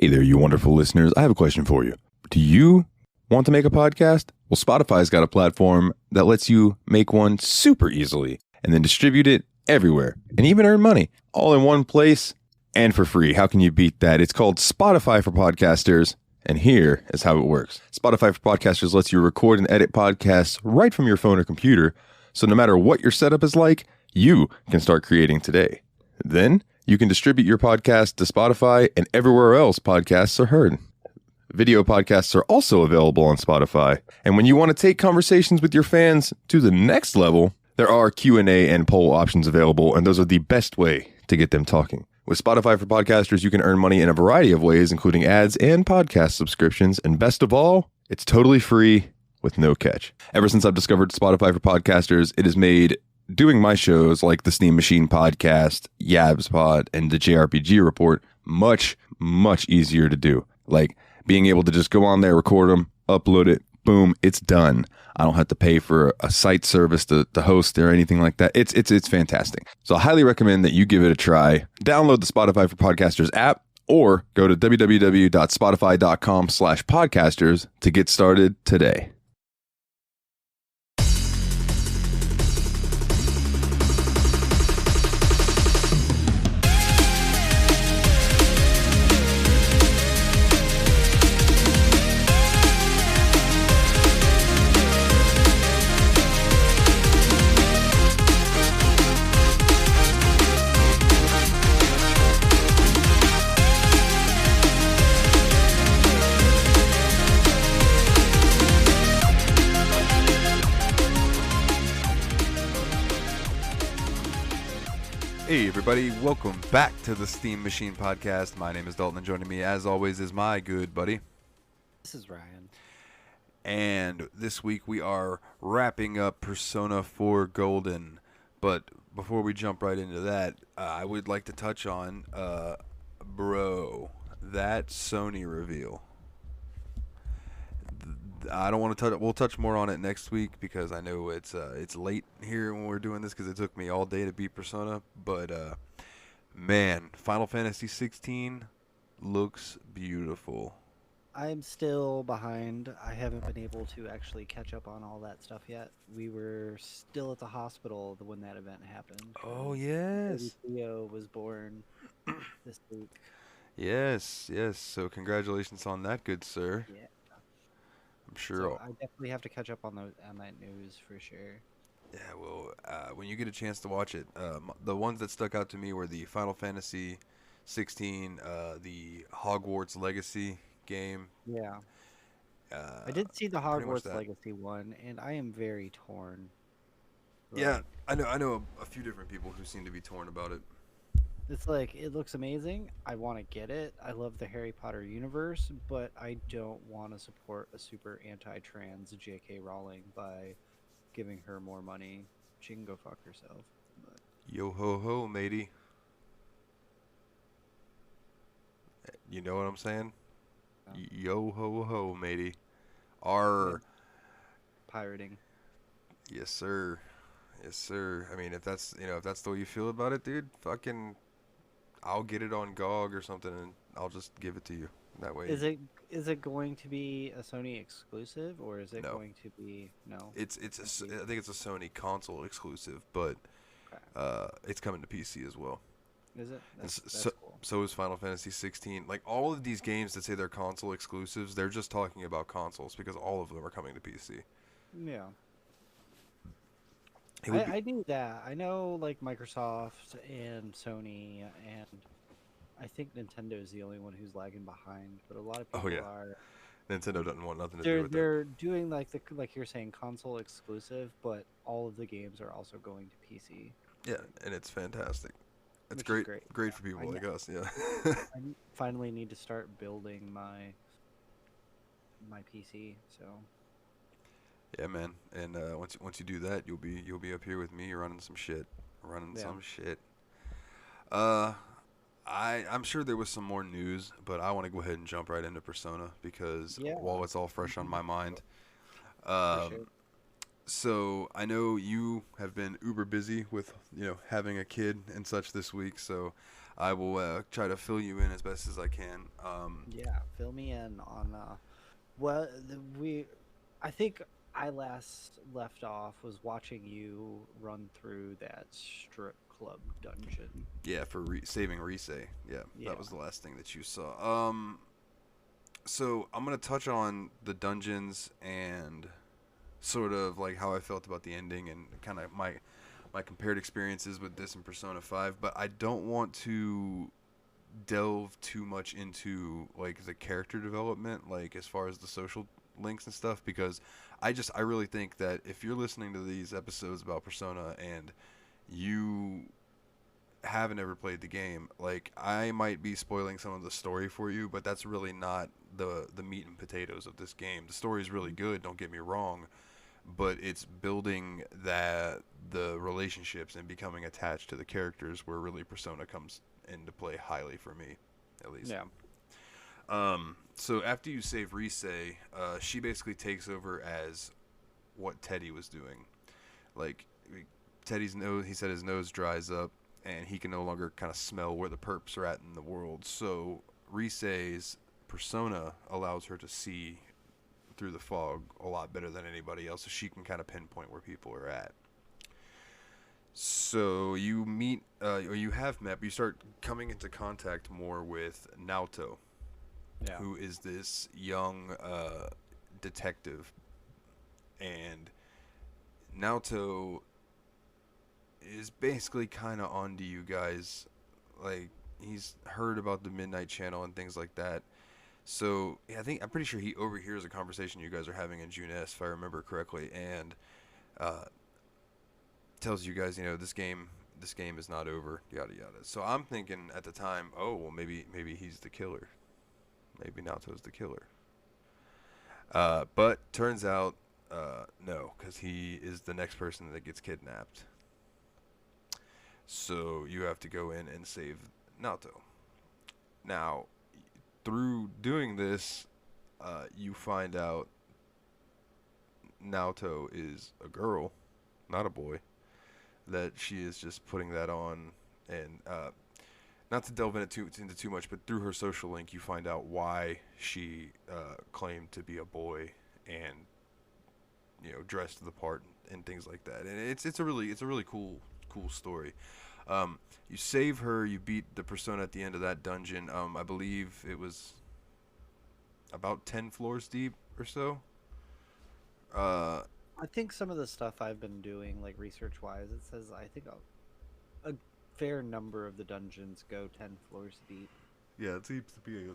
Hey there, you wonderful listeners. I have a question for you. Do you want to make a podcast? Well, Spotify's got a platform that lets you make one super easily and then distribute it everywhere and even earn money all in one place and for free. How can you beat that? It's called Spotify for Podcasters. And here is how it works. Spotify for Podcasters lets you record and edit podcasts right from your phone or computer. So no matter what your setup is like, you can start creating today. Then you can distribute your podcast to Spotify and everywhere else podcasts are heard. Video podcasts are also available on Spotify. And when you want to take conversations with your fans to the next level, there are Q&A and poll options available, and those are the best way to get them talking. With Spotify for Podcasters, you can earn money in a variety of ways, including ads and podcast subscriptions. And best of all, it's totally free with no catch. Ever since I've discovered Spotify for Podcasters, it has made doing my shows like the Steam Machine Podcast, Yabs Pod, and the JRPG Report much, much easier to do. Like being able to just go on there, record them, upload it, boom, it's done. I don't have to pay for a site service to host or anything like that. It's fantastic. So I highly recommend that you give it a try. Download the Spotify for Podcasters app or go to www.spotify.com/podcasters to get started today. Hey everybody, welcome back to the Steam Machine Podcast. My name is Dalton, and joining me as always is my good buddy. This is Ryan. And this week we are wrapping up Persona 4 Golden. But before we jump right into that, I would like to touch on, that Sony reveal. I don't want to touch. We'll touch more on it next week because I know it's late here when we're doing this because it took me all day to beat Persona. But man, Final Fantasy 16 looks beautiful. I'm still behind. I haven't been able to actually catch up on all that stuff yet. We were still at the hospital when that event happened. Oh yes. Theo was born this week. Yes. So congratulations on that, good sir. Yeah. I'm sure. So I definitely have to catch up on that news for sure. Yeah, well, when you get a chance to watch it, the ones that stuck out to me were the Final Fantasy 16, the Hogwarts Legacy game. Yeah. I did see the Hogwarts Legacy one, and I am very torn. Yeah, I know a few different people who seem to be torn about it. It's like, it looks amazing. I want to get it. I love the Harry Potter universe, but I don't want to support a super anti-trans J.K. Rowling by giving her more money. She can go fuck herself. But... Yo ho ho, matey. You know what I'm saying? Yeah. Yo ho ho, matey. Pirating. Yes, sir. I mean, if that's the way you feel about it, dude, fucking... I'll get it on GOG or something, and I'll just give it to you. That way. Is it going to be a Sony exclusive, or is it going to be no? I think it's a Sony console exclusive, but it's coming to PC as well. Is it? That's cool. So is Final Fantasy 16. Like all of these games that say they're console exclusives, they're just talking about consoles because all of them are coming to PC. Yeah. I knew that. I know, like, Microsoft and Sony, and I think Nintendo is the only one who's lagging behind. But a lot of people are. Nintendo doesn't want nothing to do with it. They're doing like you're saying, console exclusive, but all of the games are also going to PC. Yeah, and it's fantastic. It's great for people like us. Yeah. I finally need to start building my PC. So. Yeah, man, and once you do that, you'll be up here with me running some shit. I'm sure there was some more news, but I want to go ahead and jump right into Persona because while it's all fresh on my mind, So I know you have been uber busy with having a kid and such this week, so I will try to fill you in as best as I can. Yeah, fill me in on we. I think I last left off was watching you run through that strip club dungeon. Yeah, for saving Rise. Yeah, that Yeah. was the last thing that you saw. So I'm gonna touch on the dungeons and sort of like how I felt about the ending and kind of my compared experiences with this and Persona 5, but I don't want to delve too much into like the character development, like as far as the social links and stuff, because I really think that if you're listening to these episodes about Persona and you haven't ever played the game, like I might be spoiling some of the story for you, but that's really not the meat and potatoes of this game. The story is really good, don't get me wrong, but it's building that the relationships and becoming attached to the characters where really Persona comes into play highly for me, at least. Yeah. So after you save Rise, she basically takes over as what Teddy was doing. Like Teddy's nose, he said his nose dries up, and he can no longer kind of smell where the perps are at in the world. So Rise's persona allows her to see through the fog a lot better than anybody else, so she can kind of pinpoint where people are at. So you meet, or you have met, but you start coming into contact more with Naoto, Yeah. who is this young detective, and Naoto is basically kind of onto you guys. Like he's heard about the Midnight Channel and things like that. So yeah, I'm pretty sure he overhears a conversation you guys are having in Junes, if I remember correctly, and uh, tells you guys, this game is not over, yada yada. So I'm thinking at the time, oh well, maybe he's the killer, maybe Naoto's the killer. But turns out, no, because he is the next person that gets kidnapped. So you have to go in and save Naoto. Now, through doing this, you find out Naoto is a girl, not a boy. That she is just putting that on, and not to delve into too much, but through her social link, you find out why she claimed to be a boy and dressed the part and things like that. And it's a really cool story. You save her, you beat the persona at the end of that dungeon. I believe it was about 10 floors deep or so. Uh, I think some of the stuff I've been doing, like research wise, it says I think a fair number of the dungeons go 10 floors deep. yeah, it seems to be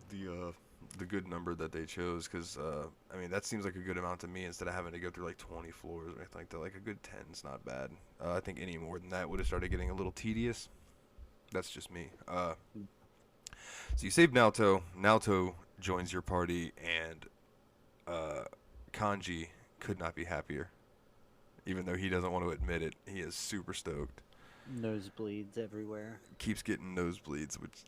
the good number that they chose because I mean that seems like a good amount to me instead of having to go through like 20 floors or anything like that. Like a good 10 is not bad. I think any more than that would have started getting a little tedious. That's just me. So you save Naoto. Naoto joins your party, and Kanji could not be happier. Even though he doesn't want to admit it, he is super stoked. Nosebleeds everywhere. Keeps getting nosebleeds, which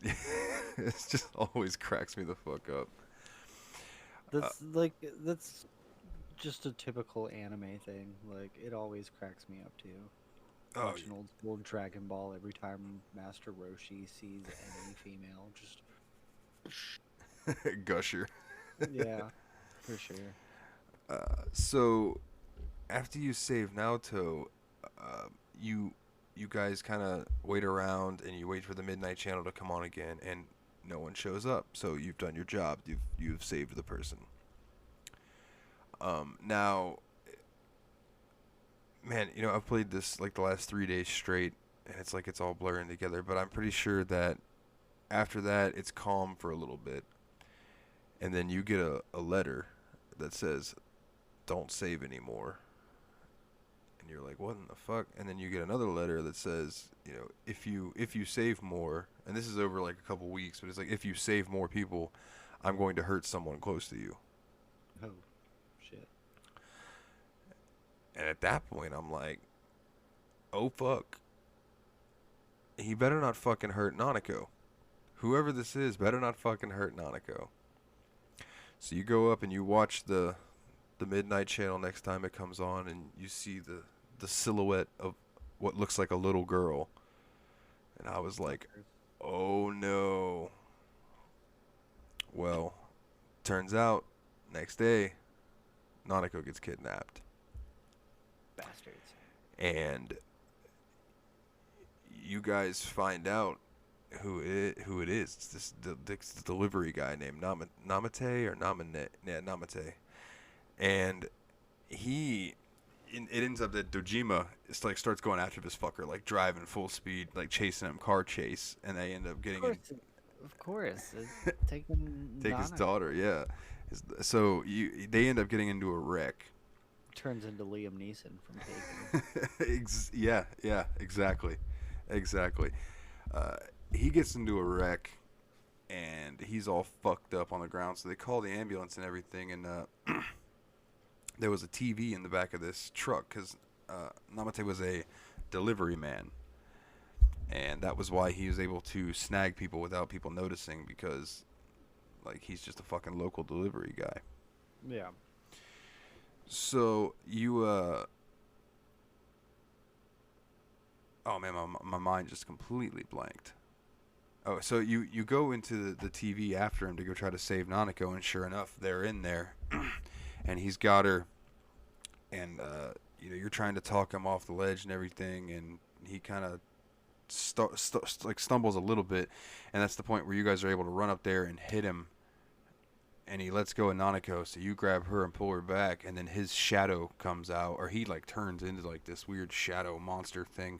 it just always cracks me the fuck up. That's just a typical anime thing. Like it always cracks me up too. Oh, Watching old Dragon Ball every time Master Roshi sees any female, just Gusher. yeah, for sure. So after you save Naoto, uh, you you guys kind of wait around and you wait for the Midnight Channel to come on again, and no one shows up. So you've done your job. You've saved the person. Now, man, I've played this like the last 3 days straight, and it's like it's all blurring together. But I'm pretty sure that after that, it's calm for a little bit, and then you get a letter that says, "Don't save anymore." And you're like, what in the fuck? And then you get another letter that says, if you save more, and this is over like a couple weeks, but it's like if you save more people, I'm going to hurt someone close to you. Oh, shit. And at that point, I'm like, oh fuck, he better not fucking hurt Nanako. Whoever this is better not fucking hurt Nanako. So you go up and you watch the Midnight Channel next time it comes on, and you see the silhouette of what looks like a little girl, and I was like, Oh no. Well, turns out next day, Nanako gets kidnapped, Bastards. and you guys find out who it is. It's this delivery guy named Namate or Namane. Yeah, Namate, and he. It ends up that Dojima is like starts going after this fucker, like driving full speed, like chasing him, car chase, and they end up getting in. Of course, taking Take his Nana daughter, yeah. So they end up getting into a wreck. turns into Liam Neeson from Taken. Yeah, exactly. Uh, he gets into a wreck, and he's all fucked up on the ground. So they call the ambulance and everything, and there was a TV in the back of this truck because Namate was a delivery man, and that was why he was able to snag people without people noticing because, like, he's just a fucking local delivery guy. Yeah. So you oh man, my mind just completely blanked. Oh, so you go into the TV after him to go try to save Nanako, and sure enough, they're in there, and he's got her, and you're trying to talk him off the ledge and everything, and he kind of like stumbles a little bit, and that's the point where you guys are able to run up there and hit him, and he lets go of Nanako, so you grab her and pull her back, and then his shadow comes out, or he like turns into like this weird shadow monster thing.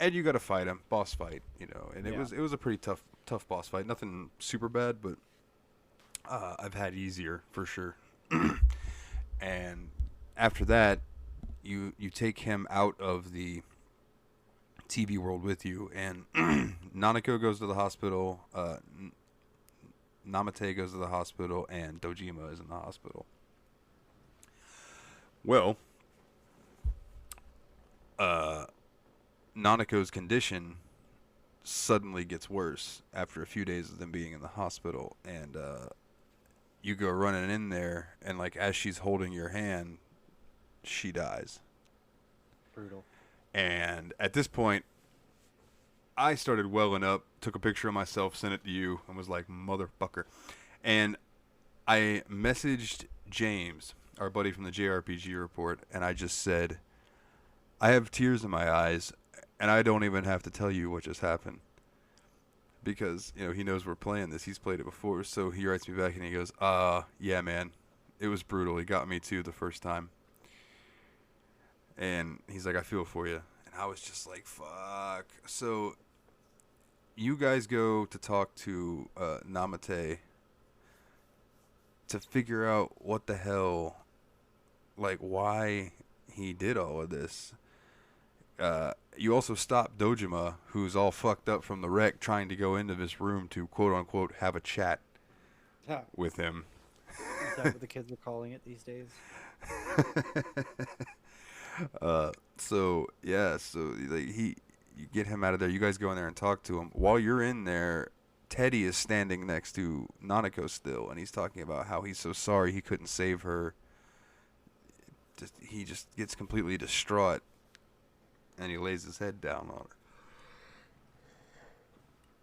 And you got to fight him, boss fight, and it was a pretty tough boss fight. Nothing super bad, but I've had easier for sure. And after that, you take him out of the TV world with you, and Nanako goes to the hospital, Namate goes to the hospital, and Dojima is in the hospital. Well, Nanako's condition suddenly gets worse after a few days of them being in the hospital, and you go running in there, and like as she's holding your hand, she dies. Brutal. And at this point, I started welling up, took a picture of myself, sent it to you, and was like, motherfucker. And I messaged James, our buddy from the JRPG report, and I just said, I have tears in my eyes, and I don't even have to tell you what just happened. Because, he knows we're playing this. He's played it before. So he writes me back and he goes, yeah, man. It was brutal. He got me too the first time. And he's like, I feel for you. And I was just like, fuck. So you guys go to talk to Namate to figure out what the hell, like why he did all of this. You also stop Dojima, who's all fucked up from the wreck, trying to go into this room to quote-unquote have a chat with him. Is that what the kids are calling it these days? So like you get him out of there. You guys go in there and talk to him. While you're in there, Teddy is standing next to Nanako still, and he's talking about how he's so sorry he couldn't save her. He just gets completely distraught. And he lays his head down on her.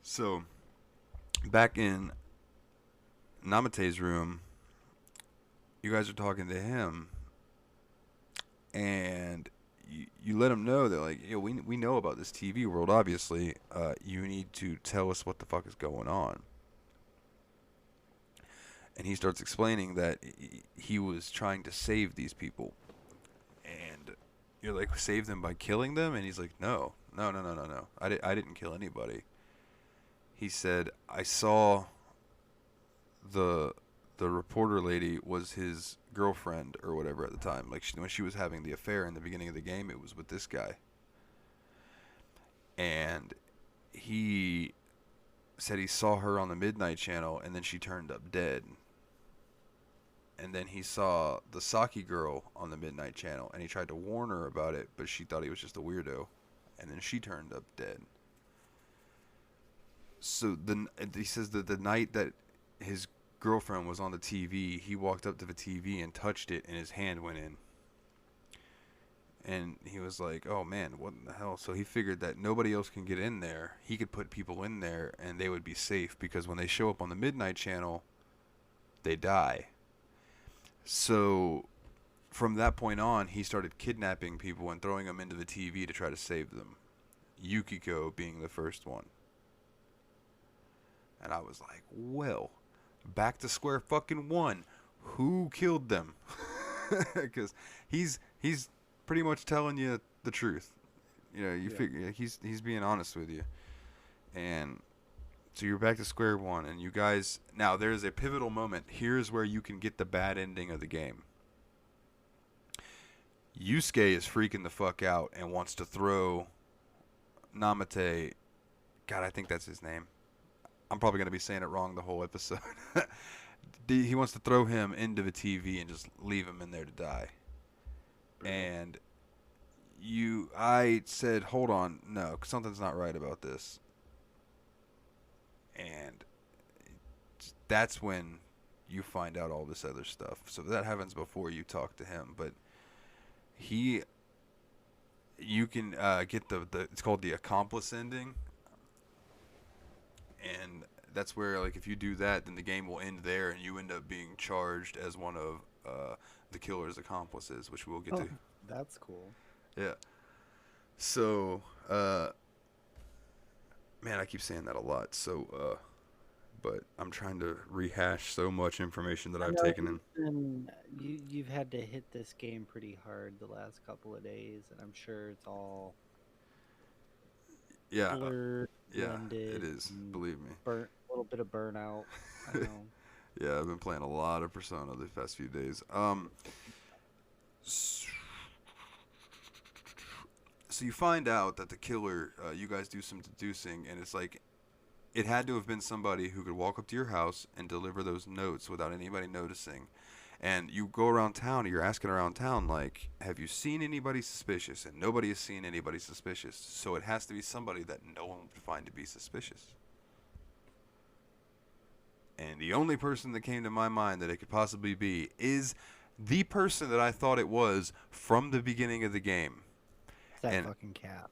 So, back in Namate's room, you guys are talking to him, and you let him know that, like, we know about this TV world, obviously. You need to tell us what the fuck is going on. And he starts explaining that he was trying to save these people. And you're like, save them by killing them? And he's like, no. I didn't kill anybody. He said, I saw the reporter lady was his girlfriend or whatever at the time. Like, when she was having the affair in the beginning of the game, it was with this guy. And he said he saw her on the Midnight Channel, and then she turned up dead. And then he saw the Saki girl on the Midnight Channel, and he tried to warn her about it, but she thought he was just a weirdo. And then she turned up dead. So he says that the night that his girlfriend was on the TV, he walked up to the TV and touched it, and his hand went in. And he was like, "Oh man, what in the hell?" So he figured that nobody else can get in there. He could put people in there, and they would be safe because when they show up on the midnight channel, they die. So from that point on, he started kidnapping people and throwing them into the TV to try to save them. Yukiko being the first one. And I was like, well, back to square fucking one. Who killed them? Because he's pretty much telling you the truth. You know, you figure he's being honest with you. And so you're back to square one, and you guys now there's a pivotal moment. Here's where you can get the bad ending of the game. Yusuke is freaking the fuck out and wants to throw Namate. God, I think that's his name. I'm probably going to be saying it wrong the whole episode. He wants to throw him into the TV and just leave him in there to die. And I said, hold on, no, something's not right about this. And that's when you find out all this other stuff. So that happens before you talk to him. But you can get the it's called the accomplice ending. And that's where, like, if you do that, then the game will end there, and you end up being charged as one of the killer's accomplices, which we'll get to. That's cool. Yeah. So, man, I keep saying that a lot. So, but I'm trying to rehash so much information that I've taken in. And you've had to hit this game pretty hard the last couple of days, and I'm sure it's all blurred, blended, it is. Believe me. A little bit of burnout. I know. Yeah, I've been playing a lot of Persona the past few days. So you find out that the killer, you guys do some deducing, and it's like, it had to have been somebody who could walk up to your house and deliver those notes without anybody noticing. And you go around town, and you're asking around town, like, have you seen anybody suspicious? And nobody has seen anybody suspicious. So it has to be somebody that no one would find to be suspicious. And the only person that came to my mind that it could possibly be is the person that I thought it was from the beginning of the game. It's that fucking cat.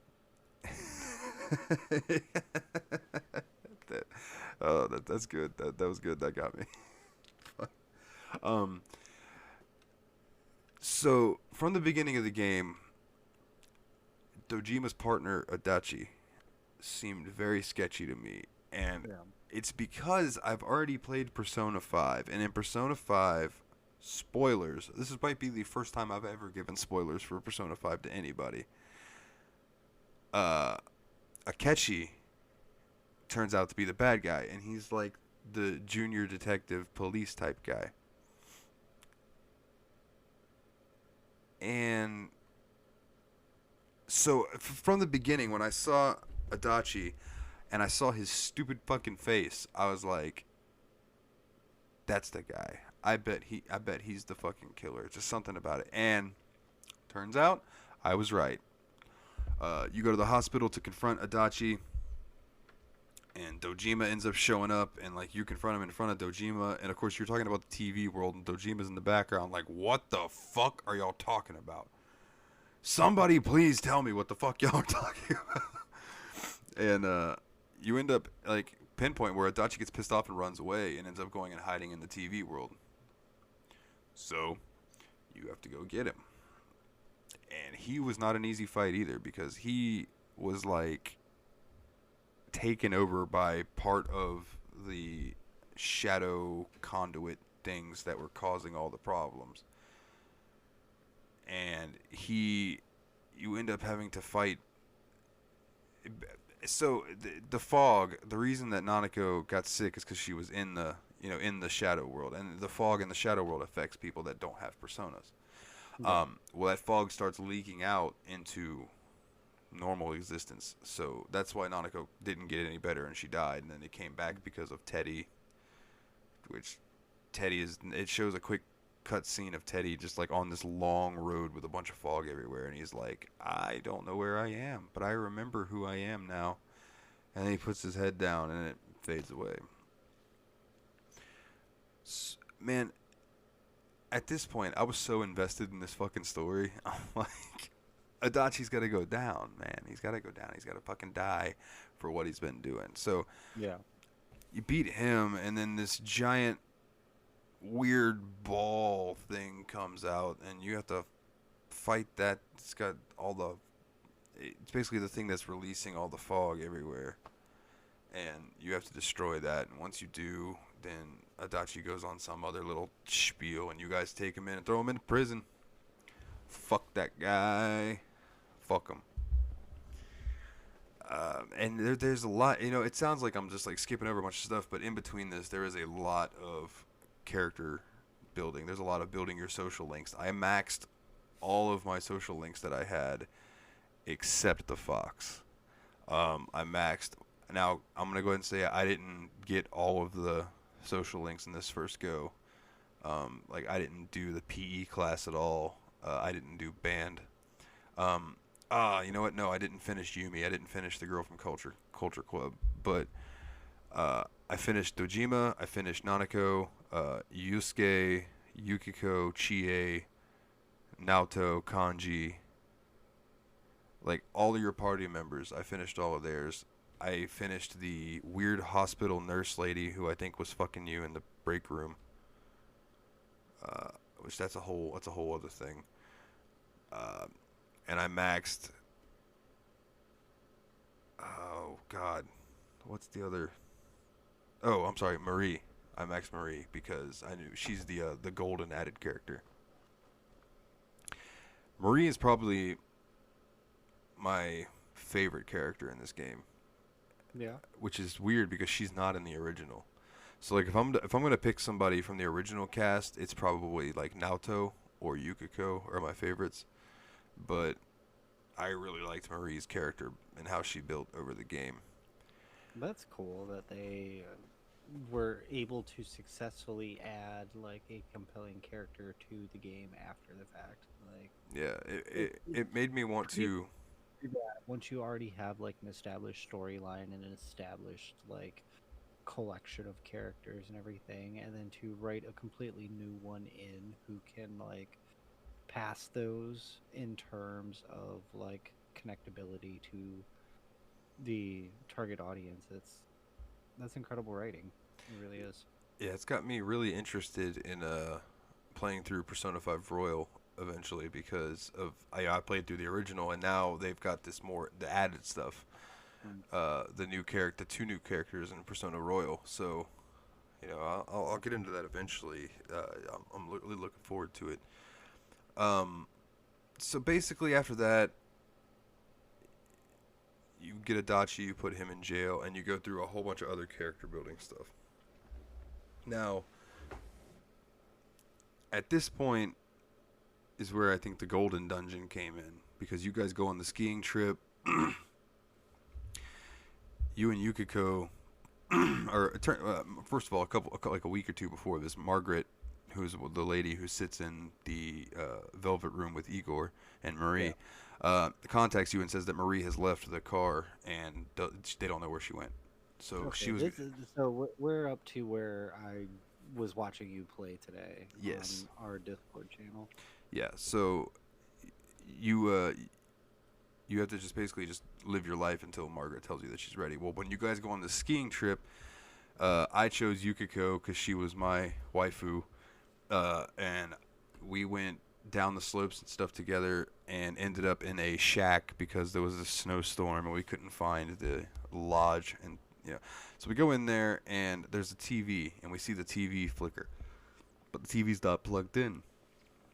That's good. That was good. That got me. So from the beginning of the game, Dojima's partner Adachi seemed very sketchy to me, and it's because I've already played Persona 5, and in Persona 5, spoilers. This might be the first time I've ever given spoilers for Persona 5 to anybody. Akechi turns out to be the bad guy, and he's like the junior detective police type guy. And so from the beginning, when I saw Adachi and I saw his stupid fucking face, I was like, that's the guy. I bet he's the fucking killer. Just something about it. And turns out I was right. You go to the hospital to confront Adachi, and Dojima ends up showing up, and like you confront him in front of Dojima, and of course you're talking about the TV world, and Dojima's in the background, like, what the fuck are y'all talking about? Somebody please tell me what the fuck y'all are talking about. And you end up like pinpoint where Adachi gets pissed off and runs away, and ends up going and hiding in the TV world. So you have to go get him. And he was not an easy fight either, because he was like taken over by part of the shadow conduit things that were causing all the problems. And you end up having to fight. So the fog, the reason that Nanako got sick is because she was in the shadow world, and the fog in the shadow world affects people that don't have personas. Yeah. Well, that fog starts leaking out into normal existence, so that's why Nanako didn't get any better and she died, and then it came back because of Teddy, which it shows a quick cut scene of Teddy just like on this long road with a bunch of fog everywhere, and he's like, I don't know where I am, but I remember who I am now. And then he puts his head down and it fades away. Man, at this point I was so invested in this fucking story. I'm like, Adachi's got to go down, man. He's got to go down. He's got to fucking die for what he's been doing. So Yeah. you beat him, and then this giant weird ball thing comes out, and you have to fight that. It's got all the. It's basically the thing that's releasing all the fog everywhere, and you have to destroy that. And once you do, then Adachi goes on some other little spiel, and you guys take him in and throw him in prison. Fuck that guy. Fuck him. And there's a lot. It sounds like I'm just like skipping over a bunch of stuff, but in between this, there is a lot of character building. There's a lot of building your social links. I maxed all of my social links that I had, except the fox. I maxed. Now I'm gonna go ahead and say I didn't get all of the social links in this first go. Like I didn't do the PE class at all. I didn't do band. You know what? No, I didn't finish Yumi. I didn't finish the girl from Culture Club. But I finished Dojima. I finished Nanako, Yusuke, Yukiko, Chie, Naoto, Kanji. Like all of your party members, I finished all of theirs. I finished the weird hospital nurse lady who I think was fucking you in the break room. Which that's a whole other thing. And I maxed. Oh God, what's the other? Oh, I'm sorry, Marie. I maxed Marie because I knew she's the golden added character. Marie is probably my favorite character in this game. Yeah. Which is weird because she's not in the original. So like if I'm gonna pick somebody from the original cast, it's probably like Naoto or Yukiko are my favorites. But I really liked Marie's character and how she built over the game. That's cool that they were able to successfully add like a compelling character to the game after the fact. Like, yeah, it made me want to. Once you already have like an established storyline and an established like collection of characters and everything, and then to write a completely new one in who can like pass those in terms of like connectability to the target audience, that's incredible writing. It really is. Yeah, it's got me really interested in playing through Persona 5 Royal eventually because of I played through the original and now they've got the added stuff. The two new characters in Persona Royal. So, I'll get into that eventually. I'm really looking forward to it. So basically after that, you get Adachi, you put him in jail, and you go through a whole bunch of other character building stuff. Now, at this point is where I think the Golden Dungeon came in, because you guys go on the skiing trip. You and Yukiko, first of all, like a week or two before this, Margaret, who's the lady who sits in the velvet room with Igor and Marie, contacts you and says that Marie has left the car and they don't know where she went. So Okay, she was. so we're up to where I was watching you play today. Yes. On our Discord channel. Yeah. So you have to just basically just live your life until Margaret tells you that she's ready. Well, when you guys go on the skiing trip, I chose Yukiko because she was my waifu, and we went down the slopes and stuff together and ended up in a shack because there was a snowstorm and we couldn't find the lodge. And so we go in there and there's a TV and we see the TV flicker, but the TV's not plugged in.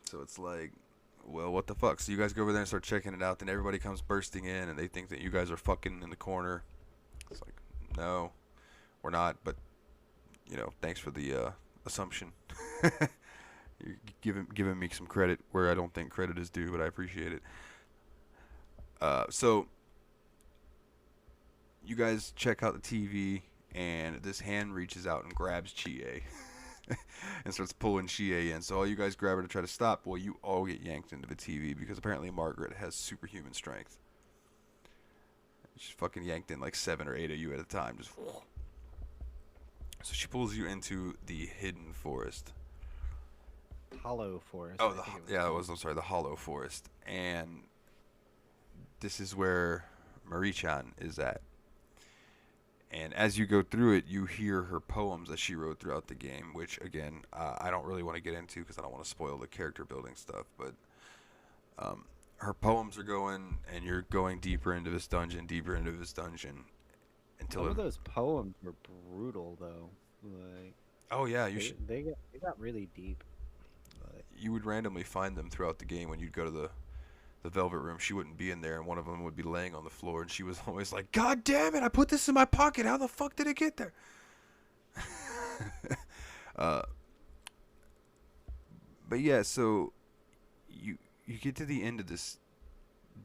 So it's like, well, what the fuck? So you guys go over there and start checking it out. Then everybody comes bursting in and they think that you guys are fucking in the corner. It's like, no, we're not. But thanks for the assumption. You're giving me some credit where I don't think credit is due, but I appreciate it. So you guys check out the TV, and this hand reaches out and grabs Chie and starts pulling Chie in. So all you guys grab her to try to stop. Well, you all get yanked into the TV because apparently Margaret has superhuman strength. She's fucking yanked in like 7 or 8 of you at a time. Just so she pulls you into the hidden forest. Hollow Forest. Oh, I'm sorry, the Hollow Forest. And this is where Marie-chan is at. And as you go through it, you hear her poems that she wrote throughout the game, which, again, I don't really want to get into because I don't want to spoil the character building stuff. But um, her poems are going, and you're going deeper into this dungeon, until Some it, of those poems were brutal, though. Like oh yeah, they got really deep. But you would randomly find them throughout the game when you'd go to the Velvet Room. She wouldn't be in there, and one of them would be laying on the floor, and she was always like, "God damn it! I put this in my pocket. How the fuck did it get there?" uh, but yeah, so you get to the end of this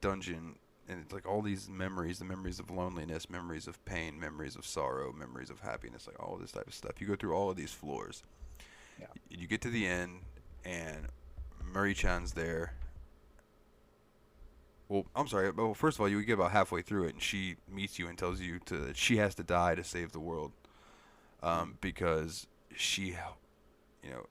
dungeon, and it's like all these memories, the memories of loneliness, memories of pain, memories of sorrow, memories of happiness, like all this type of stuff. You go through all of these floors. yeah, You get to the end, and Murray-chan's there. Well, I'm sorry. Well, first of all, you get about halfway through it, and she meets you and tells you that she has to die to save the world, because she,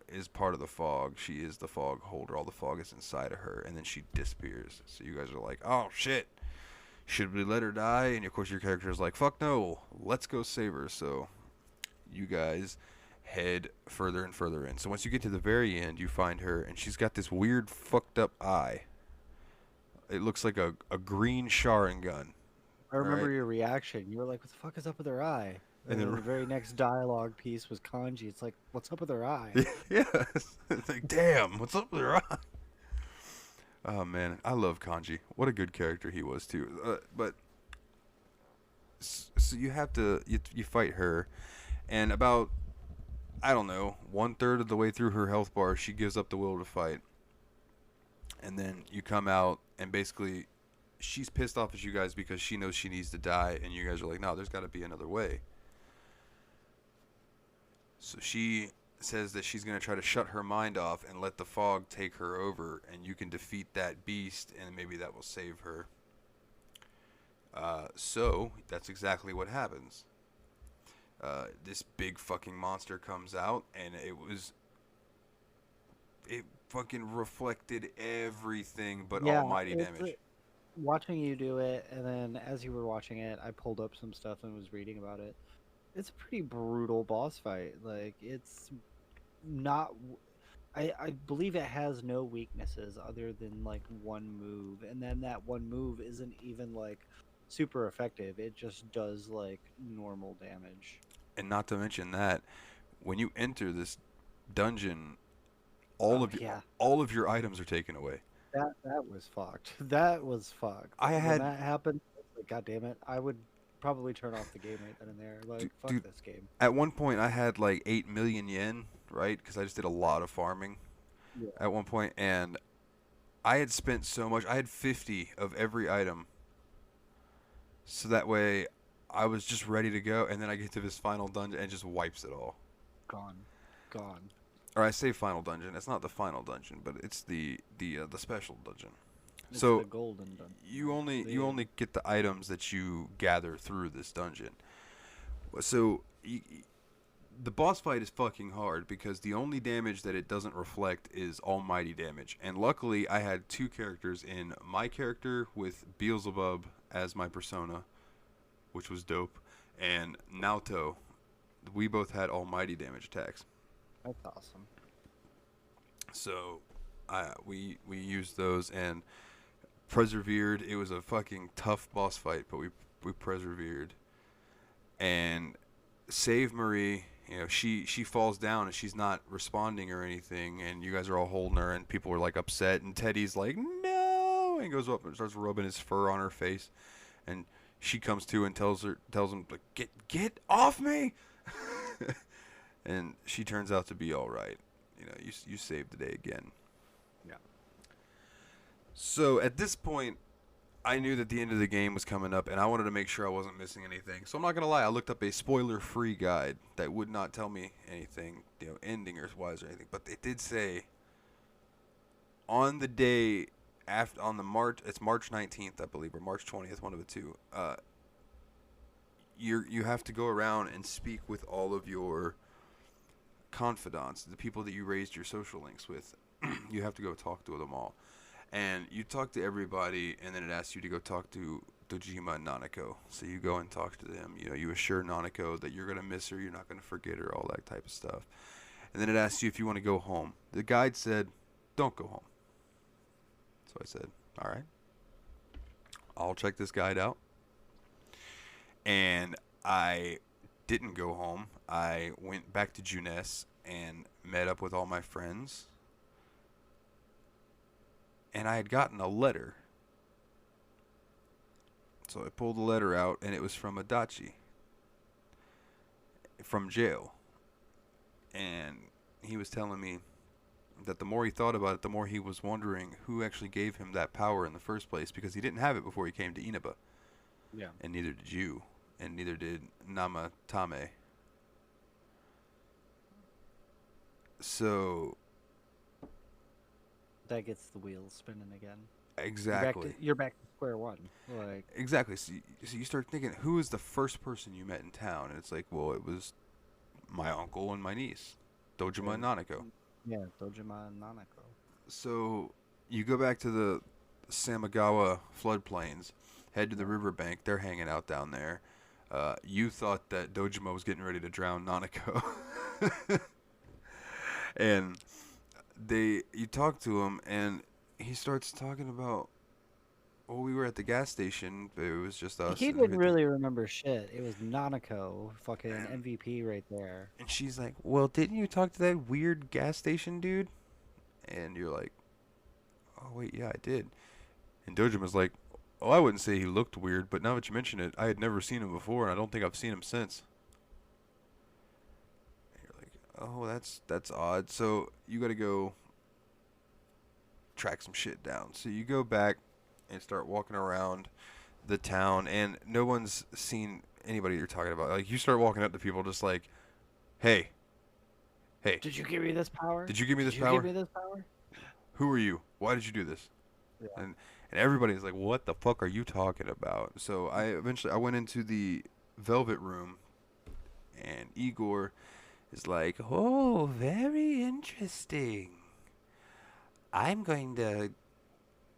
is part of the fog. She is the fog holder. All the fog is inside of her, and then she disappears. So you guys are like, "Oh shit, should we let her die?" And of course, your character is like, "Fuck no, let's go save her." So you guys head further and further in. So once you get to the very end, you find her, and she's got this weird, fucked up eye. It looks like a green Sharingan. I All remember right, your reaction. You were like, "What the fuck is up with her eye?" and And then then the very next dialogue piece was kanji. It's like, "What's up with her eye?" yeah, it's like, damn, what's up with her eye? Oh man, I love Kanji. What a good character he was too. But so you have to you fight her, and about, I don't know, 1/3 of the way through her health bar, she gives up the will to fight, and then you come out, and basically she's pissed off at you guys because she knows she needs to die, and you guys are like, no, there's got to be another way. So she says that she's going to try to shut her mind off and let the fog take her over, and you can defeat that beast, and maybe that will save her. So that's exactly what happens. This big fucking monster comes out, and it fucking reflected everything but Yeah, almighty it's damage. watching you do it, and then as you were watching it, I pulled up some stuff and was reading about it. It's a pretty brutal boss fight. Like it's not. I believe it has no weaknesses other than like one move, and then that one move isn't even like super effective. It just does like normal damage. And not to mention that when you enter this dungeon, Oh yeah, all of your items are taken away. that was fucked. That was fucked. I When had that happened, I was like, God damn it, I would probably turn off the game right then and there. Like, fuck dude, this game. at one point I had like 8 million yen, right? Because I just did a lot of farming Yeah. at one point, and I had spent so much. I had 50 of every item, so that way I was just ready to go. And then I get to this final dungeon and it just wipes it all. Gone. Gone. Or I say final dungeon. It's not the final dungeon, but it's the special dungeon. It's So the golden dungeon. you only get the items that you gather through this dungeon. So the boss fight is fucking hard because the only damage that it doesn't reflect is almighty damage. And luckily, I had two characters in my character with Beelzebub as my persona, which was dope, and Naoto. We both had almighty damage attacks. That's awesome. So we used those and persevered. It was a fucking tough boss fight, but we persevered and saved Marie. You know, she falls down and she's not responding or anything, and you guys are all holding her, and people are like upset, and Teddy's like no, and goes up and starts rubbing his fur on her face, and she comes to and tells him like get off me, and she turns out to be all right. You know, you saved the day again. Yeah. So at this point, I knew that the end of the game was coming up, and I wanted to make sure I wasn't missing anything. So I'm not gonna lie, I looked up a spoiler-free guide that would not tell me anything, you know, ending or wise or anything. But they did say on the day after, on the it's March 19th, I believe, or March 20th, one of the two. You have to go around and speak with all of your confidants, the people that you raised your social links with. You have to go talk to them all. And you talk to everybody, and then it asks you to go talk to Dojima and Nanako. So you go and talk to them. You know, you assure Nanako that you're gonna miss her, you're not gonna forget her, all that type of stuff. And then it asks you if you want to go home. The guide said, "Don't go home." So I said, "All right, I'll check this guide out." And I didn't go home. I went back to Junes and met up with all my friends. And I had gotten a letter. So I pulled the letter out, and it was from Adachi from jail. And he was telling me that the more he thought about it, the more he was wondering who actually gave him that power in the first place, because he didn't have it before he came to Inaba. Yeah. And neither did you. And neither did Namatame. So That gets the wheels spinning again. exactly. You're back to square one. Like, Exactly. So you start thinking, who is the first person you met in town? And it's like, well, it was my uncle and my niece, Dojima and Nanako. yeah, Dojima and Nanako. So you go back to the Samagawa floodplains, head to the riverbank. They're hanging out down there. You thought that Dojima was getting ready to drown Nanako. And you talk to him, and he starts talking about, well, we were at the gas station, but it was just us. He and didn't everything. really remember shit. It was Nanako, fucking MVP right there. And she's like, well, didn't you talk to that weird gas station dude? And you're like, oh, wait, yeah, I did. And Dojima's like, oh, I wouldn't say he looked weird, but now that you mention it, I had never seen him before, and I don't think I've seen him since. And you're like, oh, that's odd. So you got to go track some shit down. So you go back and start walking around the town, and no one's seen anybody you're talking about. Like, you start walking up to people just like, hey, Did you give me this power? did you give me this Did you power? give me this power? Who are you? Why did you do this? Yeah. And everybody's like, what the fuck are you talking about? So I went into the Velvet Room, and Igor is like, oh, very interesting. I'm going to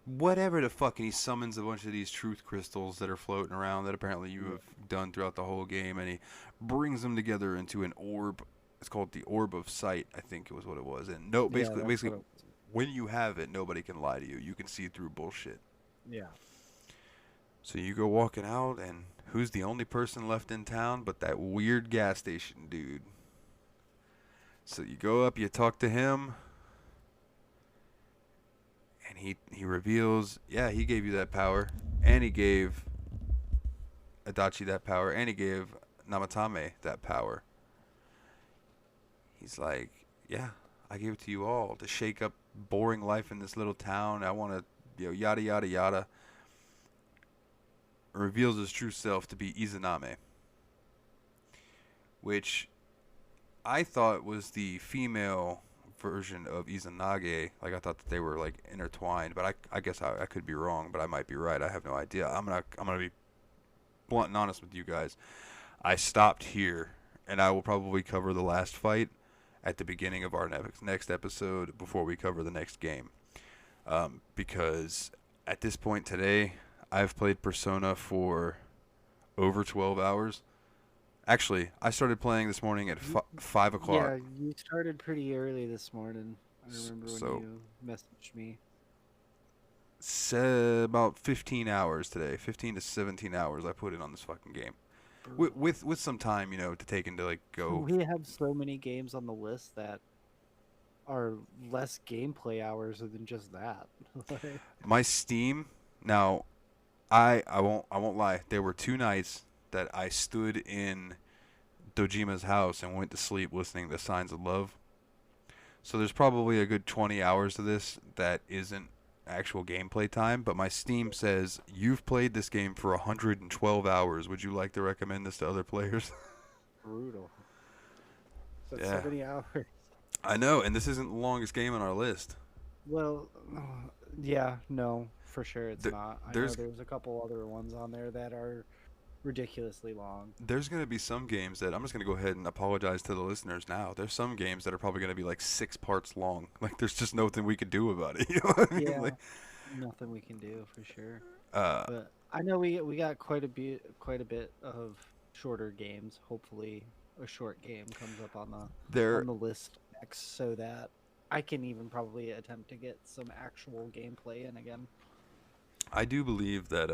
whatever the fuck, and he summons a bunch of these truth crystals that are floating around that apparently you have done throughout the whole game, and he brings them together into an orb. It's called the Orb of Sight, I think it was what it was. And no, basically, when you have it, nobody can lie to you. You can see through bullshit. Yeah. So you go walking out, and who's the only person left in town but that weird gas station dude? So you go up, you talk to him, and he reveals, yeah, he gave you that power, and he gave Adachi that power, and he gave Namatame that power. He's like, yeah, I gave it to you all to shake up boring life in this little town. I want to, yada, yada, yada. Reveals his true self to be Izaname, which I thought was the female version of Izanage. Like, I thought that they were, like, intertwined, but I guess I could be wrong, but I might be right. I have no idea. I'm gonna be blunt and honest with you guys. I stopped here, and I will probably cover the last fight at the beginning of our next episode before we cover the next game. Because at this point today, I've played Persona for over 12 hours. Actually, I started playing this morning at 5 o'clock. Yeah, you started pretty early this morning. I remember when you messaged me. About 15 hours today. 15 to 17 hours I put in on this fucking game. With some time, to take into, like, go. We have so many games on the list that are less gameplay hours than just that. My Steam, now, I won't lie. There were 2 nights that I stood in Dojima's house and went to sleep listening to Signs of Love. So there's probably a good 20 hours of this that isn't actual gameplay time, but my Steam says, you've played this game for 112 hours. Would you like to recommend this to other players? Brutal. That's so many hours. I know, and this isn't the longest game on our list. Well, yeah, no, for sure it's not. I know there's a couple other ones on there that are ridiculously long. There's going to be some games that I'm just going to go ahead and apologize to the listeners now. There's some games that are probably going to be like 6 parts long. Like, there's just nothing we can do about it. You know what I mean? Yeah. Like, Nothing we can do for sure. Uh, But I know we got quite a bit of shorter games. Hopefully, a short game comes up there, on the list next, so that I can even probably attempt to get some actual gameplay in again. I do believe that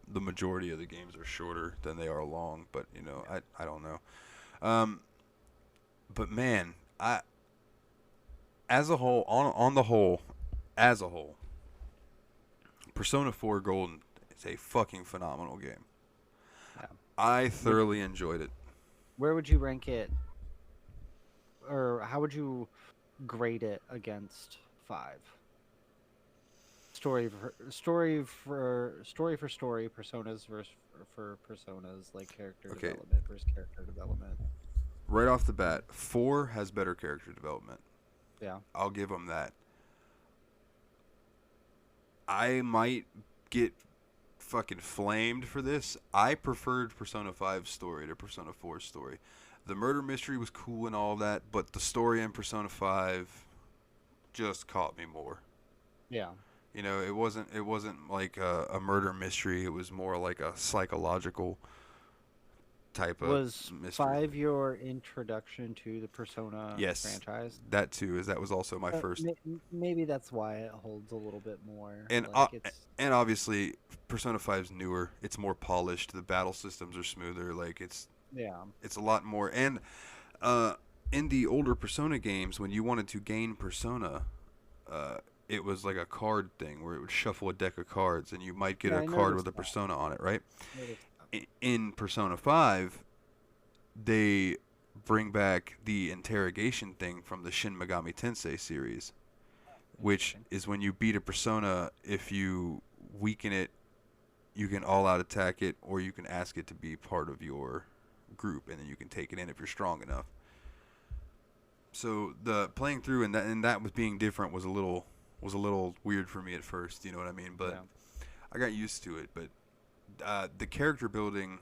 the majority of the games are shorter than they are long, but I don't know. Um, but man, I as a whole, on the whole, as a whole, Persona 4 Golden is a fucking phenomenal game. Yeah. I Would thoroughly enjoyed it. Where would you rank it, or how would you grade it against 5? Story for story, personas versus for personas, like character Okay, development versus character development. right off the bat, 4 has better character development. Yeah. I'll give them that. I might get fucking flamed for this. I preferred Persona 5's story to Persona 4's story. The murder mystery was cool and all that, but the story in Persona 5 just caught me more. Yeah. It wasn't like a murder mystery. It was more like a psychological type of Was mystery. 5 your introduction to the Persona Yes, franchise? that too, is that was also my first. Maybe that's why it holds a little bit more. And Like it's and obviously Persona 5 is newer. It's more polished. The battle systems are smoother. Like yeah, it's a lot more. And uh, in the older Persona games, when you wanted to gain Persona, uh, it was like a card thing where it would shuffle a deck of cards, and you might get yeah. a I card with noticed a that. Persona on it, right? Noticed that. In Persona 5, they bring back the interrogation thing from the Shin Megami Tensei series, which Interesting. is when you beat a Persona, if you weaken it, you can all out attack it, or you can ask it to be part of your group, and then you can take it in if you're strong enough. So the playing through and that was being different was a little weird for me at first. You know what I mean? But Yeah. I got used to it. But the character building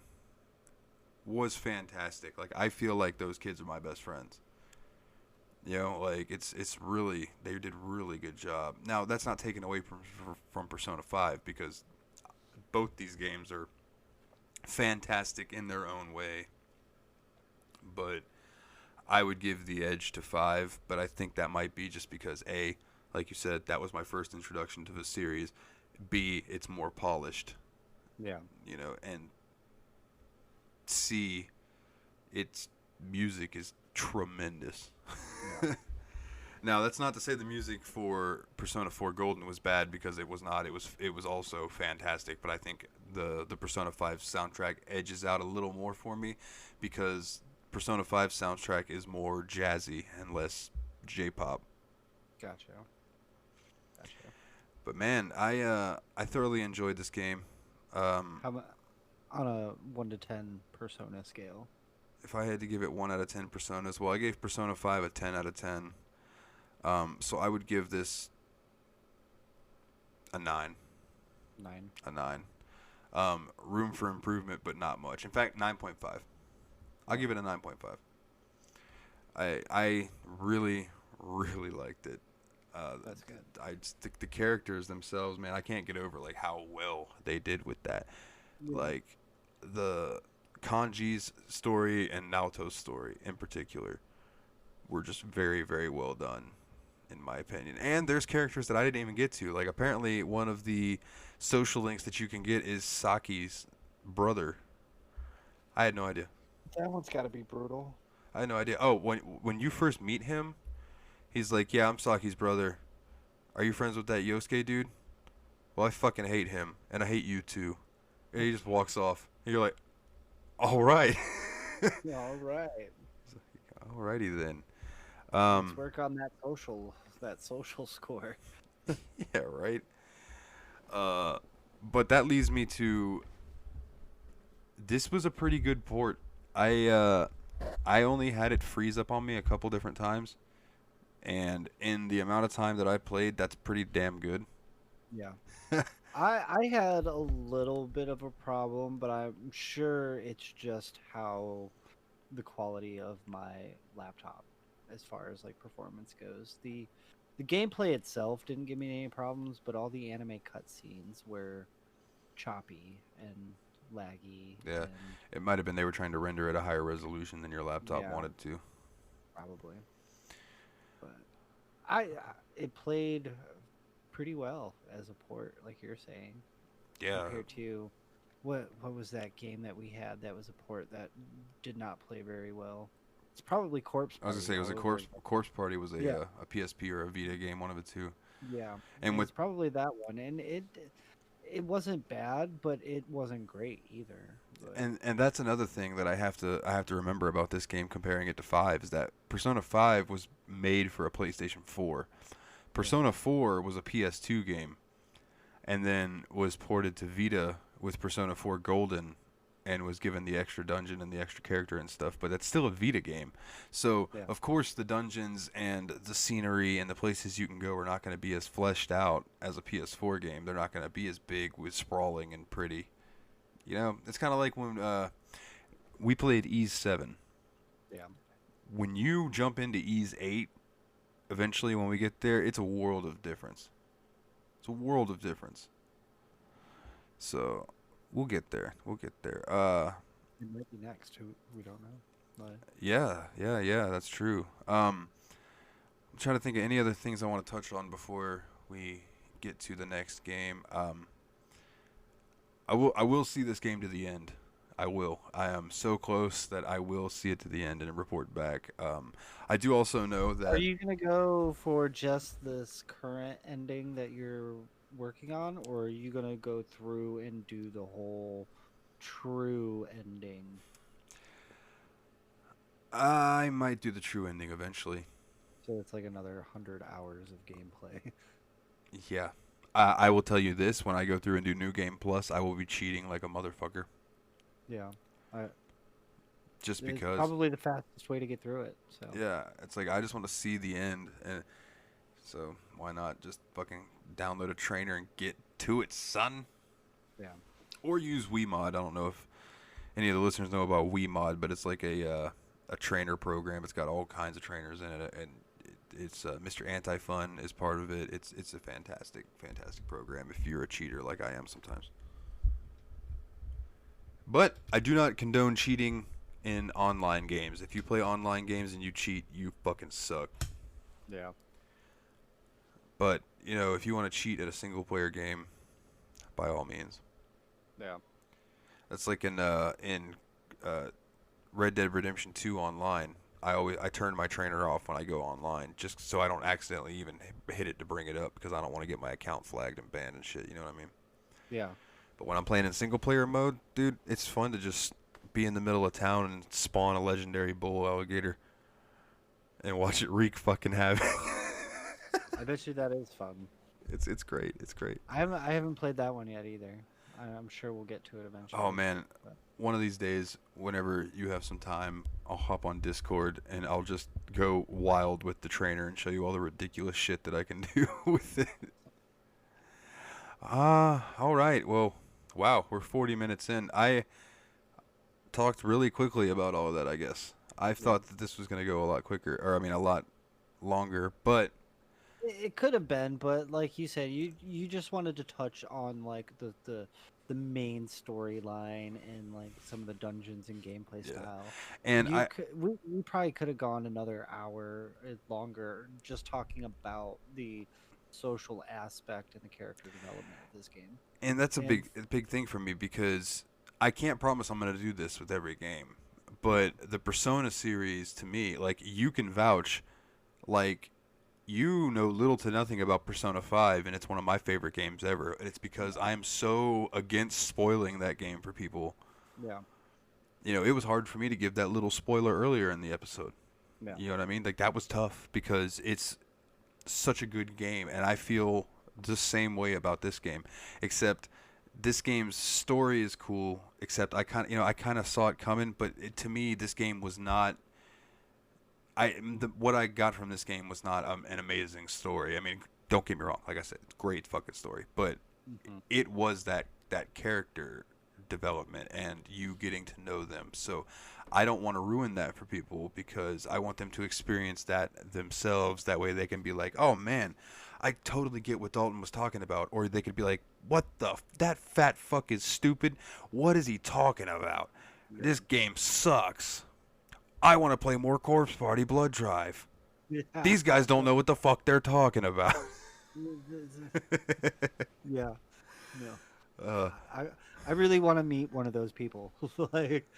was fantastic. Like I feel like those kids are my best friends. Like it's really they did a really good job. Now that's not taken away from Persona 5 because both these games are fantastic in their own way. But I would give the edge to 5, but I think that might be just because A, like you said, that was my first introduction to the series. B, it's more polished, Yeah. and C, its music is tremendous. Yeah. Now, that's not to say the music for Persona 4 Golden was bad because it was not. It was also fantastic, but I think the Persona 5 soundtrack edges out a little more for me because Persona 5 soundtrack is more jazzy and less J-pop. Gotcha. Gotcha. But man, I thoroughly enjoyed this game. Um, How about on a 1 to 10 Persona scale? if I had to give it 1 out of 10 Personas, well, I gave Persona 5 a 10 out of 10. So I would give this a 9. 9. A 9. Room for improvement, but not much. In fact, 9.5. I'll give it a 9.5. I really, really liked it. That's good. The characters themselves, man, I can't get over like how well they did with that. Yeah. Like the Kanji's story and Naoto's story in particular were just very, very well done, in my opinion. And there's characters that I didn't even get to. Like apparently one of the social links that you can get is Saki's brother. I had no idea. That one's got to be brutal. I had no idea. Oh, when you first meet him, he's like, "Yeah, I'm Saki's brother. Are you friends with that Yosuke dude? Well, I fucking hate him, and I hate you too." And he just walks off. And you're like, "All right." All right. Alrighty then. Let's work on that social score. Yeah, right. But that leads me to this was a pretty good port. I only had it freeze up on me a couple different times, and in the amount of time that I played, that's pretty damn good. Yeah. I had a little bit of a problem, but I'm sure it's just how the quality of my laptop as far as like performance goes. The gameplay itself didn't give me any problems, but all the anime cutscenes were choppy and laggy, Yeah, and it might have been they were trying to render at a higher resolution than your laptop yeah, wanted to. probably. But it played pretty well as a port, like you're saying, Yeah, compared to what was that game that we had that was a port that did not play very well. It's probably Corpse I was gonna Party say it was all a over again. Corpse Party was Yeah, a PSP or a Vita game, one of the two. yeah, And with it's probably that one, and it wasn't bad, but it wasn't great either. But and that's another thing that I have to remember about this game comparing it to 5 is that Persona 5 was made for a PlayStation 4. yeah, Persona 4 was a PS2 game and then was ported to Vita with Persona 4 Golden and was given the extra dungeon and the extra character and stuff, but that's still a Vita game. So, yeah, of course, the dungeons and the scenery and the places you can go are not going to be as fleshed out as a PS4 game. They're not going to be as big with sprawling and pretty. You know, it's kind of like when we played Ys 7. yeah. When you jump into Ys 8, eventually when we get there, it's a world of difference. It's a world of difference. So, we'll get there. We'll get there. It might be next. Who we don't know. But Yeah, that's true. I'm trying to think of any other things I want to touch on before we get to the next game. I will see this game to the end. I will. I am so close that I will see it to the end and report back. I do also know are that you gonna go for just this current ending that you're working on, or are you gonna go through and do the whole true ending? I might do the true ending eventually. So it's like another 100 hours of gameplay. Yeah. I will tell you this, when I go through and do New Game Plus, I will be cheating like a motherfucker. Yeah, I, Just it's because. probably the fastest way to get through it. So Yeah, it's like I just want to see the end, and so why not just fucking download a trainer and get to it, son? yeah, Or use WeMod. I don't know if any of the listeners know about WeMod, but it's like a trainer program. It's got all kinds of trainers in it, and it's Mr. Anti-Fun is part of it. It's a fantastic program if you're a cheater like I am sometimes. But I do not condone cheating in online games. If you play online games and you cheat, you fucking suck. yeah, But, you know, if you want to cheat at a single player game, by all means. yeah, That's like in Red Dead Redemption 2 online. I turn my trainer off when I go online just so I don't accidentally even hit it to bring it up because I don't want to get my account flagged and banned and shit, you know what I mean? yeah. But when I'm playing in single player mode, dude, it's fun to just be in the middle of town and spawn a legendary bull alligator and watch it wreak fucking havoc. I bet you that is fun. It's great. It's great. I haven't played that one yet either. I'm sure we'll get to it eventually. Oh man, but- one of these days, whenever you have some time, I'll hop on Discord and I'll just go wild with the trainer and show you all the ridiculous shit that I can do with it. All right. Well, wow, we're 40 minutes in. I talked really quickly about all of that, I guess. I thought that this was going to go a lot quicker, or I mean a lot longer, but It could have been, but like you said, you just wanted to touch on like the main storyline and like some of the dungeons and gameplay Yeah. style. and I We probably could have gone another hour longer just talking about the social aspect and the character development of this game. and that's a And big thing for me because I can't promise I'm going to do this with every game, but the Persona series to me, like you can vouch, like you know little to nothing about Persona 5 and it's one of my favorite games ever, and it's because I am so against spoiling that game for people. yeah, You know, it was hard for me to give that little spoiler earlier in the episode. yeah, You know what I mean? Like that was tough because it's such a good game, and I feel the same way about this game, except this game's story is cool. Except I kind of saw it coming, but to me, this game was not. What I got from this game was not an amazing story. I mean, don't get me wrong. Like I said, great fucking story, but hmm it was that character development and you getting to know them. So I don't want to ruin that for people because I want them to experience that themselves. That way they can be like, oh man, I totally get what Dalton was talking about. Or they could be like, what that fat fuck is stupid. What is he talking about? Yeah. This game sucks. I want to play more Corpse Party Blood Drive. Yeah. These guys don't know what the fuck they're talking about. Yeah. No. I really want to meet one of those people. Like,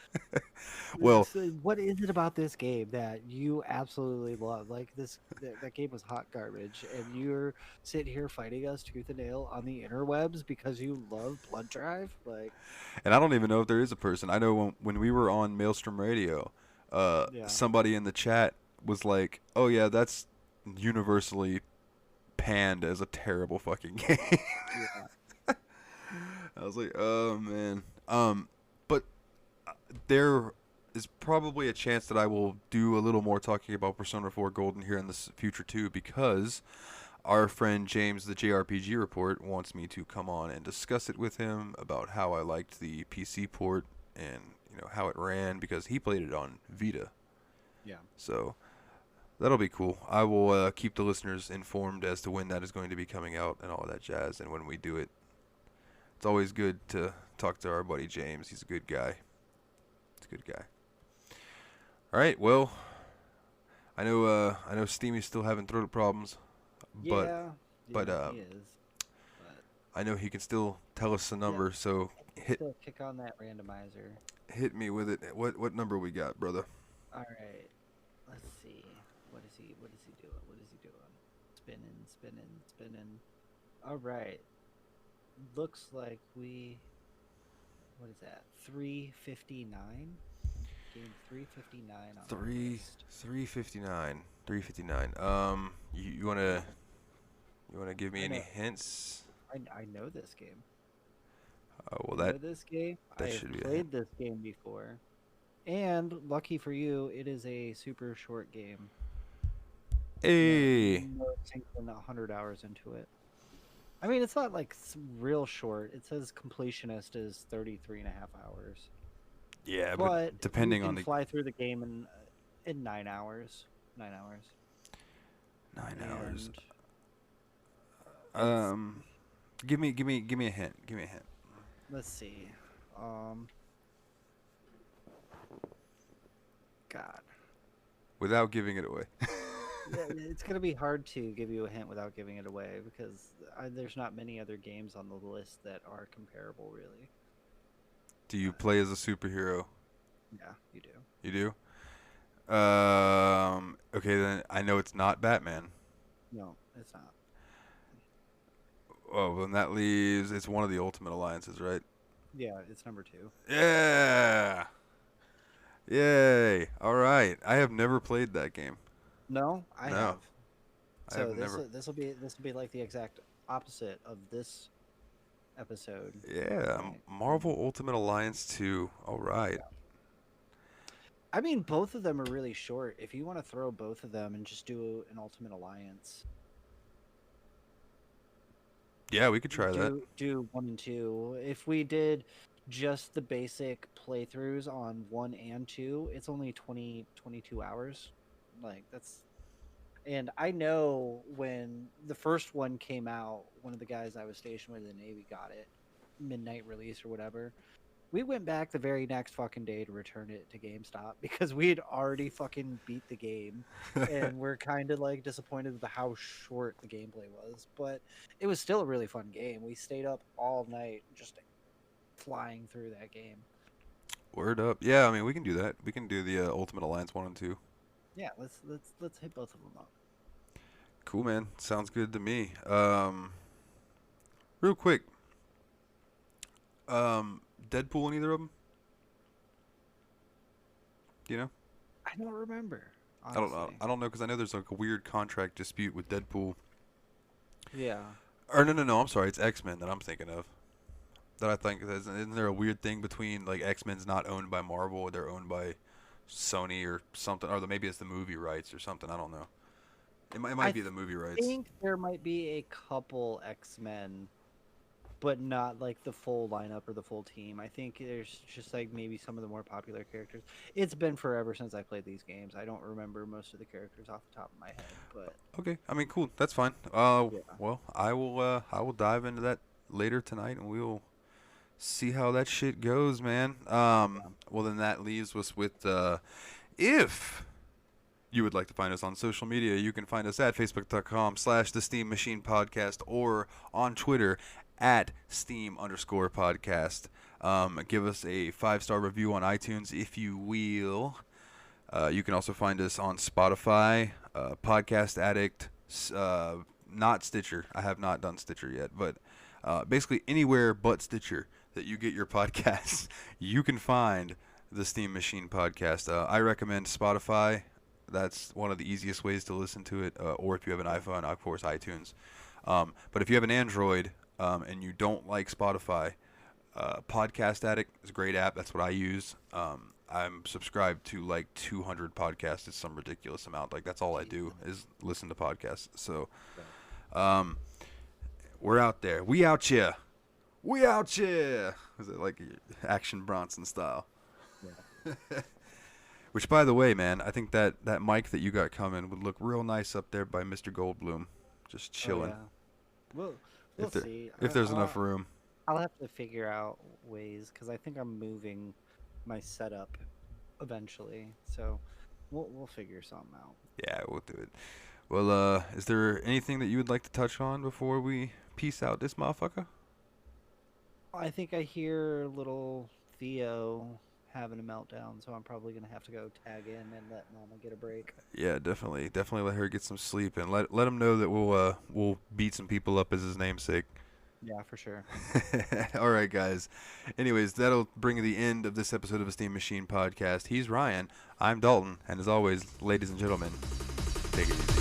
Well, what is it about this game that you absolutely love? Like that game was hot garbage, and you're sitting here fighting us tooth and nail on the interwebs because you love Blood Drive. Like, and I don't even know if there is a person. I know when we were on Maelstrom Radio, Yeah. somebody in the chat was like, "Oh yeah, that's universally panned as a terrible fucking game." yeah, I was like, "Oh man." But there is probably a chance that I will do a little more talking about Persona 4 Golden here in the future too, because our friend James, the JRPG Report, wants me to come on and discuss it with him about how I liked the PC port and how it ran, because he played it on Vita. yeah. So that'll be cool. I will keep the listeners informed as to when that is going to be coming out and all that jazz, and when we do it. It's always good to talk to our buddy James. He's a good guy. He's a good guy. All right. Well, I know Steamy's still having throat problems, but he is. But I know he can still tell us the number. So still kick on that randomizer. hit me with it. What number we got, brother? All right. Let's see. What is he doing? What is he doing? Spinning. All right. Looks like what is that? 359? Game 359 on the list. 359. You wanna give me any hints? I know this game. Well, I know this game. that I should have be a played this game before. And lucky for you, it is a super short game. Hey. No sinking 100 hours into it. I mean, it's not like real short. It says completionist is 33 and a half hours. Yeah, But depending you on can fly through the game in 9 hours. 9 hours. 9 hours. And Give me a hint. Give me a hint. let's see. God. Without giving it away. Yeah, it's gonna be hard to give you a hint without giving it away because there's not many other games on the list that are comparable, really. Do you play as a superhero? Yeah, you do. You do? Okay, then I know it's not Batman. No, it's not. Oh, then that leaves it's one of the Ultimate Alliances, right? Yeah, it's number 2. Yeah. Yay. All right. I have never played that game. No, I No, have. I So have never. this will be like the exact opposite of this episode. Yeah, Right. Marvel Ultimate Alliance 2. All right. I mean, both of them are really short. If you want to throw both of them and just do an Ultimate Alliance, Yeah, we could try that. do 1 and 2. If we did just the basic playthroughs on 1 and 2, it's only 22 hours. Like that's, and I know when the first one came out, one of the guys I was stationed with in the Navy got it, midnight release or whatever. We went back the very next fucking day to return it to GameStop because we had already fucking beat the game, and we're kind of like disappointed with how short the gameplay was. But it was still a really fun game. We stayed up all night just flying through that game. Word up. Yeah, I mean, we can do that. We can do the Ultimate Alliance 1 and 2. Yeah, let's hit both of them up. Cool, man. Sounds good to me. Real quick. Deadpool in either of them? Do you know? I don't remember. I don't know. Honestly. I don't know because I know there's like a weird contract dispute with Deadpool. Yeah. Or no. I'm sorry. It's X-Men that I'm thinking of. That I think isn't there a weird thing between like X-Men's not owned by Marvel, they're owned by Sony or something, or maybe it's the movie rights or something. I don't know. It might be the movie I rights. think there might be a couple X-Men but not like the full lineup or the full team. I think there's just like maybe some of the more popular characters. It's been forever since I played these games. I don't remember most of the characters off the top of my head, but Okay, I mean, cool. That's fine. yeah. Well, I will dive into that later tonight, and we'll see how that shit goes, man. Well, then that leaves us with if you would like to find us on social media, you can find us at facebook.com/the Steam Machine Podcast or on Twitter at Steam_podcast. Give us a 5-star review on iTunes if you will. You can also find us on Spotify, Podcast Addict, not Stitcher. I have not done Stitcher yet, but basically anywhere but Stitcher that you get your podcasts, you can find the Steam Machine Podcast. I recommend Spotify. That's one of the easiest ways to listen to it, or if you have an iPhone, of course, iTunes. But if you have an Android and you don't like Spotify, Podcast Addict is a great app. That's what I use. I'm subscribed to like 200 podcasts. It's some ridiculous amount. Like, that's all I do is listen to podcasts. So we're out there. We out here. We out here. Is it like Action Bronson style? Yeah. Which, by the way, man, I think that mic that you got coming would look real nice up there by Mr. Goldblum, just chilling. Oh, yeah. We'll see. If there's enough room. I'll have to figure out ways because I think I'm moving my setup eventually. So we'll figure something out. Yeah, we'll do it. Well, is there anything that you would like to touch on before we peace out this motherfucker? I think I hear little Theo having a meltdown, so I'm probably gonna have to go tag in and let Mama get a break. Yeah, definitely let her get some sleep and let him know that we'll beat some people up as his namesake. Yeah, for sure. All right, guys. Anyways, that'll bring the end of this episode of a Steam Machine Podcast. He's Ryan. I'm Dalton, and as always, ladies and gentlemen, take it easy.